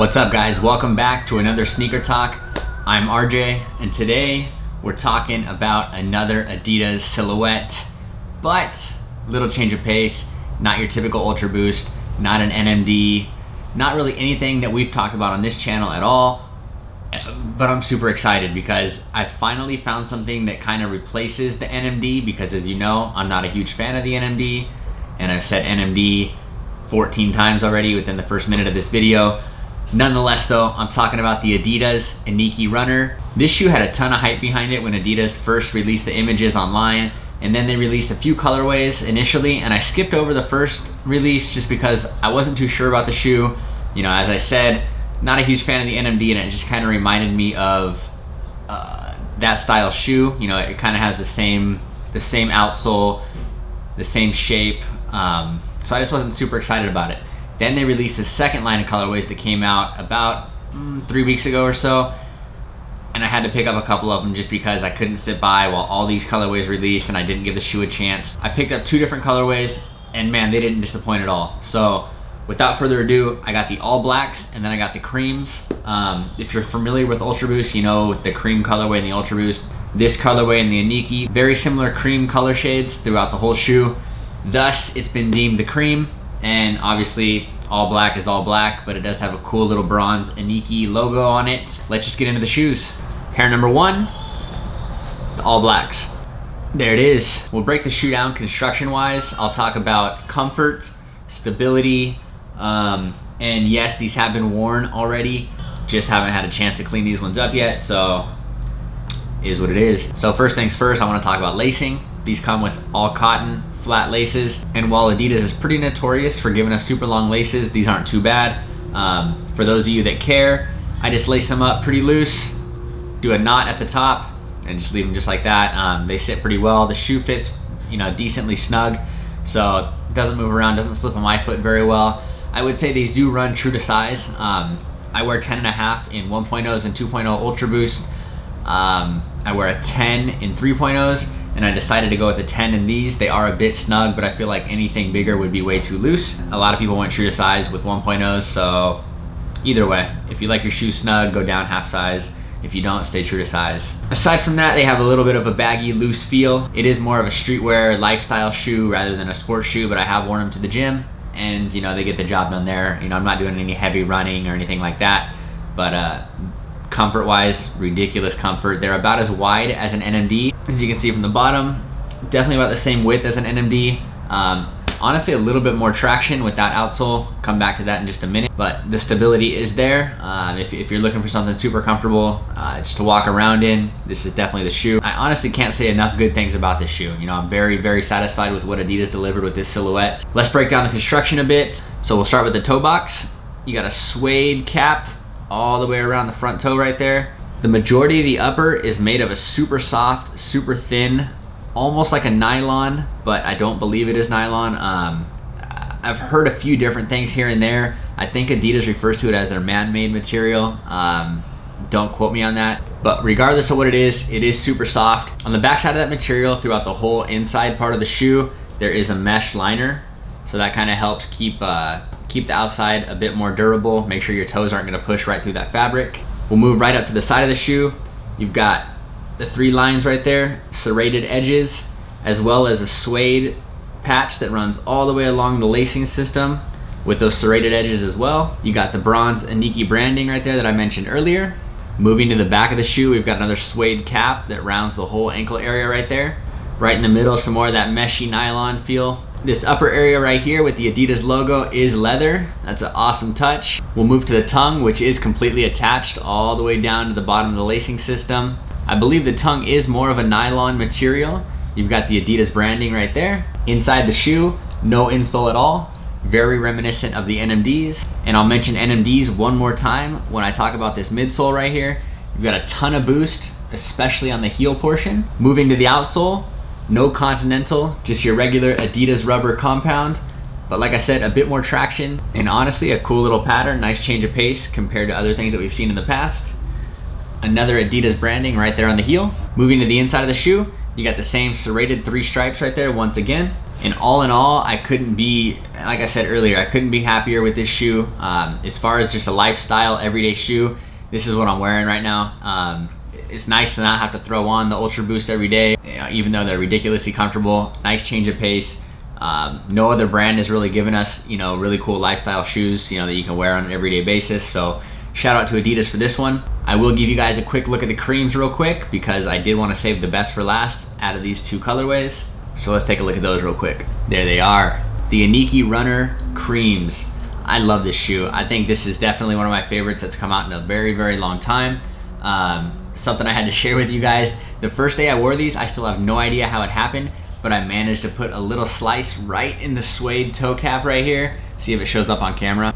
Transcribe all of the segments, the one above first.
What's up guys, welcome back to another sneaker talk. I'm RJ and today we're talking about another Adidas silhouette, but little change of pace, not your typical Ultra Boost, not an NMD, not really anything that we've talked about on this channel at all, but I'm super excited because I finally found something that kind of replaces the NMD because as you know, I'm not a huge fan of the NMD and I've said NMD 14 times already within the first minute of this video. Nonetheless though, I'm talking about the Adidas Iniki runner. This shoe had a ton of hype behind it when Adidas first released the images online, and then they released a few colorways initially, and I skipped over the first release just because I wasn't too sure about the shoe. You know, as I said, not a huge fan of the NMD, and it just kind of reminded me of that style shoe. You know, it kind of has the same outsole, the same shape, so I just wasn't super excited about it. Then they released the second line of colorways that came out about 3 weeks ago or so, and I had to pick up a couple of them just because I couldn't sit by while all these colorways released and I didn't give the shoe a chance. I picked up 2 different colorways and man, they didn't disappoint at all. So without further ado, I got the all blacks and then I got the creams. If you're familiar with Ultra Boost, you know the cream colorway and the Ultra Boost. This colorway and the Iniki, very similar cream color shades throughout the whole shoe. Thus, it's been deemed the cream. And obviously all black is all black, but it does have a cool little bronze Iniki logo on it. Let's just get into the shoes. Pair number 1, the all blacks. There it is. We'll break the shoe down construction wise. I'll talk about comfort, stability, and yes, these have been worn already. Just haven't had a chance to clean these ones up yet, so is what it is. So first things first, I want to talk about lacing. These come with all cotton flat laces, and while Adidas is pretty notorious for giving us super long laces, these aren't too bad. For those of you that care, I just lace them up pretty loose, do a knot at the top, and just leave them just like that. They sit pretty well. The shoe fits, you know, decently snug, so it doesn't move around, doesn't slip on my foot very well. I would say these do run true to size. I wear 10.5 in 1.0s and 2.0 Ultra Boost. I wear a 10 in 3.0s, and I decided to go with a 10 in these. They are a bit snug, but I feel like anything bigger would be way too loose. A lot of people went true to size with 1.0s, so either way, if you like your shoe snug, go down half size. If you don't, stay true to size. Aside from that, they have a little bit of a baggy, loose feel. It is more of a streetwear lifestyle shoe rather than a sports shoe, but I have worn them to the gym, and you know, they get the job done there. You know, I'm not doing any heavy running or anything like that, but comfort wise, ridiculous comfort. They're about as wide as an NMD. As you can see from the bottom, definitely about the same width as an NMD. Honestly, a little bit more traction with that outsole. Come back to that in just a minute, but the stability is there. If you're looking for something super comfortable just to walk around in, this is definitely the shoe. I honestly can't say enough good things about this shoe. You know, I'm very, very satisfied with what Adidas delivered with this silhouette. Let's break down the construction a bit. So we'll start with the toe box. You got a suede cap all the way around the front toe right there. The majority of the upper is made of a super soft, super thin, almost like a nylon, but I don't believe it is nylon. I've heard a few different things here and there. I think Adidas refers to it as their man-made material. Don't quote me on that, but regardless of what it is super soft. On the back side of that material, throughout the whole inside part of the shoe, there is a mesh liner, so that kind of helps keep the outside a bit more durable, make sure your toes aren't gonna push right through that fabric. We'll move right up to the side of the shoe. You've got the 3 lines right there, serrated edges, as well as a suede patch that runs all the way along the lacing system with those serrated edges as well. You got the bronze Iniki branding right there that I mentioned earlier. Moving to the back of the shoe, we've got another suede cap that rounds the whole ankle area right there. Right in the middle, some more of that meshy nylon feel. This upper area right here with the Adidas logo is leather. That's an awesome touch. We'll move to the tongue, which is completely attached all the way down to the bottom of the lacing system. I believe the tongue is more of a nylon material. You've got the Adidas branding right there. Inside the shoe, no insole at all. Very reminiscent of the NMDs. And I'll mention NMDs one more time when I talk about this midsole right here. You've got a ton of boost, especially on the heel portion. Moving to the outsole, no Continental, just your regular Adidas rubber compound. But like I said, a bit more traction, and honestly, a cool little pattern, nice change of pace compared to other things that we've seen in the past. Another Adidas branding right there on the heel. Moving to the inside of the shoe, you got the same serrated 3 stripes right there once again. And all in all, I couldn't be, like I said earlier, I couldn't be happier with this shoe. As far as just a lifestyle, everyday shoe, this is what I'm wearing right now. It's nice to not have to throw on the Ultra Boost every day, even though they're ridiculously comfortable. Nice change of pace. No other brand has really given us, really cool lifestyle shoes, that you can wear on an everyday basis. So shout out to Adidas for this one. I will give you guys a quick look at the creams real quick because I did want to save the best for last out of these two colorways. So let's take a look at those real quick. There they are, the Iniki Runner creams. I love this shoe. I think this is definitely one of my favorites that's come out in a very, very long time. Something I had to share with you guys. The first day I wore these, I still have no idea how it happened, but I managed to put a little slice right in the suede toe cap right here. See if it shows up on camera.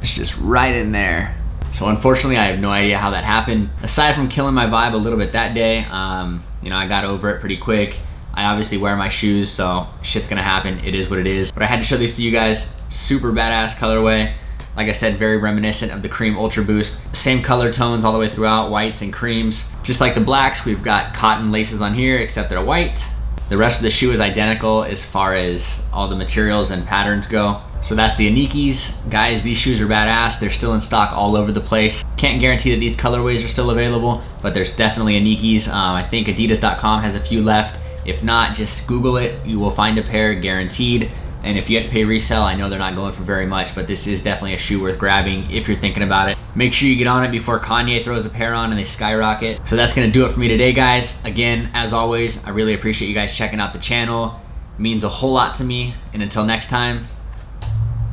It's just right in there. So unfortunately, I have no idea how that happened. Aside from killing my vibe a little bit that day, I got over it pretty quick. I obviously wear my shoes, so shit's gonna happen. It is what it is. But I had to show these to you guys. Super badass colorway. Like I said, very reminiscent of the Cream Ultra Boost. Same color tones all the way throughout, whites and creams. Just like the blacks, we've got cotton laces on here, except they're white. The rest of the shoe is identical as far as all the materials and patterns go. So that's the Inikis. Guys, these shoes are badass. They're still in stock all over the place. Can't guarantee that these colorways are still available, but there's definitely Inikis. I think Adidas.com has a few left. If not, just Google it. You will find a pair guaranteed. And if you have to pay resale, I know they're not going for very much, but this is definitely a shoe worth grabbing if you're thinking about it. Make sure you get on it before Kanye throws a pair on and they skyrocket. So that's gonna do it for me today, guys. Again, as always, I really appreciate you guys checking out the channel. It means a whole lot to me. And until next time,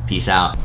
peace out.